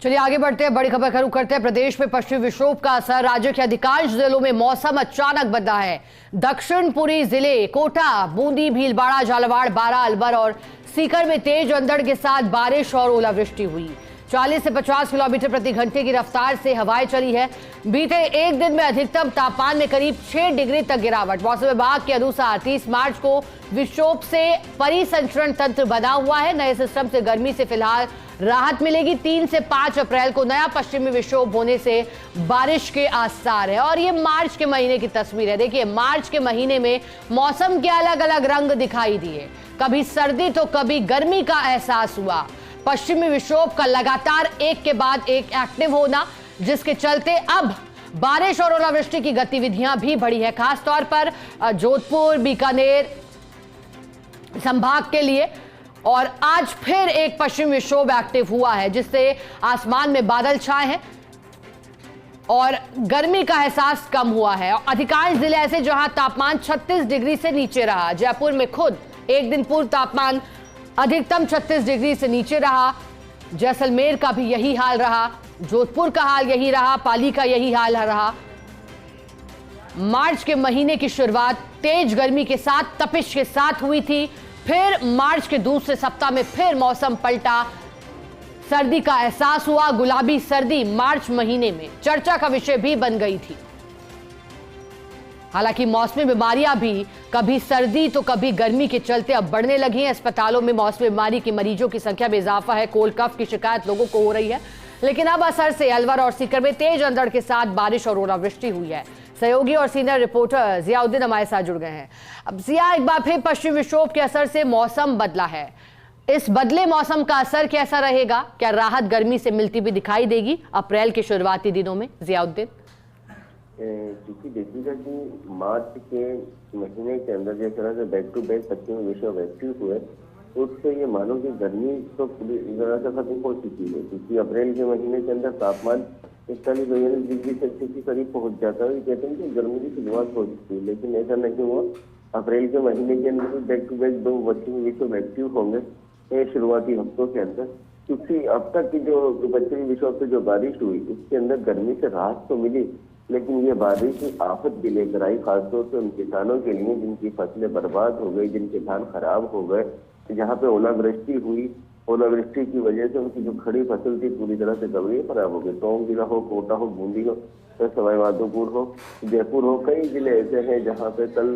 चलिए आगे बढ़ते हैं, बड़ी खबर का रुख करते हैं। प्रदेश में पश्चिमी विक्षोभ का असर, राज्य के अधिकांश जिलों में मौसम अचानक बदला है। दक्षिण पूर्वी जिले कोटा, बूंदी, भीलवाड़ा, झालावाड़, बारां, अलवर और सीकर में तेज अंधड़ के साथ बारिश और ओलावृष्टि हुई। 40 से 50 किलोमीटर प्रति घंटे की रफ्तार से हवाएं चली है। बीते एक दिन में अधिकतम तापमान में करीब 6 डिग्री तक गिरावट। मौसम विभाग के अनुसार 30 मार्च को विक्षोभ से परिसंचरण तंत्र बना हुआ है। नए सिस्टम से गर्मी से फिलहाल राहत मिलेगी। 3 से 5 अप्रैल को नया पश्चिमी विक्षोभ होने से बारिश के आसार है। और ये मार्च के महीने की तस्वीर है। देखिए, मार्च के महीने में मौसम के अलग अलग रंग दिखाई दिए। कभी सर्दी तो कभी गर्मी का एहसास हुआ। पश्चिमी विक्षोभ का लगातार एक के बाद एक एक्टिव होना, जिसके चलते अब बारिश और ओलावृष्टि की गतिविधियां भी बढ़ी है, खासतौर पर जोधपुर, बीकानेर संभाग के लिए। और आज फिर एक पश्चिमी विक्षोभ एक्टिव हुआ है, जिससे आसमान में बादल छाए हैं और गर्मी का एहसास कम हुआ है। अधिकांश जिले ऐसे जहां तापमान 36 डिग्री से नीचे रहा। जयपुर में खुद एक दिन पूर्व तापमान अधिकतम 36 डिग्री से नीचे रहा। जैसलमेर का भी यही हाल रहा, जोधपुर का हाल यही रहा, पाली का यही हाल रहा। मार्च के महीने की शुरुआत तेज गर्मी के साथ, तपिश के साथ हुई थी। फिर मार्च के दूसरे सप्ताह में फिर मौसम पलटा, सर्दी का एहसास हुआ। गुलाबी सर्दी मार्च महीने में चर्चा का विषय भी बन गई थी। हालांकि मौसमी बीमारियां भी कभी सर्दी तो कभी गर्मी के चलते अब बढ़ने लगी हैं। अस्पतालों में मौसमी बीमारी के मरीजों की संख्या में इजाफा है। कोल्ड कफ की शिकायत लोगों को हो रही है। लेकिन अब असर से अलवर और सीकर में तेज अंधड़ के साथ बारिश और ओलावृष्टि हुई है। सहयोगी और सीनियर रिपोर्टर जियाउद्दीन हमारे साथ जुड़ गए हैं। अब जिया, एक बार फिर पश्चिमी विक्षोभ के असर से मौसम बदला है। इस बदले मौसम का असर कैसा रहेगा? क्या राहत गर्मी से मिलती भी दिखाई देगी अप्रैल के शुरुआती दिनों में? जियाउद्दीन, क्योंकि देखिएगा कि मार्च के महीने के अंदर जिस तरह से बैक टू बैक पश्चिमी विक्षोभ एक्टिव हुए, उससे ये मानो कि गर्मी तो पूरी तरह से खत्म हो चुकी है। क्योंकि अप्रैल के महीने के अंदर तापमान 41-42 डिग्री सेल्सियस के करीब पहुंच जाता है। कहते हैं कि गर्मी की शुरुआत हो चुकी है, लेकिन ऐसा नहीं हुआ। अप्रैल के महीने के अंदर बैक टू बैक 2 पश्चिमी विक्षोभ एक्टिव होंगे शुरुआती हफ्तों के अंदर। क्योंकि अब तक की जो पश्चिमी विक्षोभ से जो बारिश हुई, उसके अंदर गर्मी से राहत तो मिली, लेकिन ये बारिश आफत भी लेकर आई, खासतौर से उन किसानों के लिए जिनकी फसलें बर्बाद हो गई, जिनके धान खराब हो गए, जहाँ पे ओलावृष्टि हुई। ओलावृष्टि की वजह से उनकी जो खड़ी फसल थी पूरी तरह से गंभीर खराब हो गई। टोंक जिला हो, कोटा हो, बूंदी हो, सवाई माधोपुर हो, जयपुर हो, कई जिले ऐसे हैं जहाँ पे कल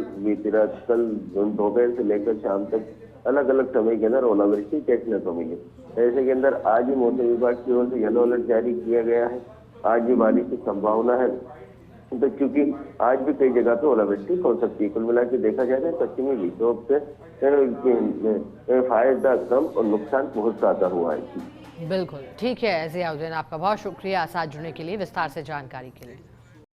दोपहर से लेकर शाम तक अलग अलग समय के अंदर ओलावृष्टि देखने को मिली। ऐसे के अंदर आज ही मौसम विभाग की ओर से येलो अलर्ट जारी किया गया है। आज भी बारिश की संभावना है, तो क्योंकि आज भी कई जगह पे ओलावृष्टि हो सकती है। कुल मिला के देखा जाए तो पश्चिमी विक्षोभ से फायदा कम और नुकसान बहुत ज्यादा हुआ है। बिल्कुल ठीक है जियाउद्दीन, आपका बहुत शुक्रिया साथ जुड़ने के लिए, विस्तार से जानकारी के लिए।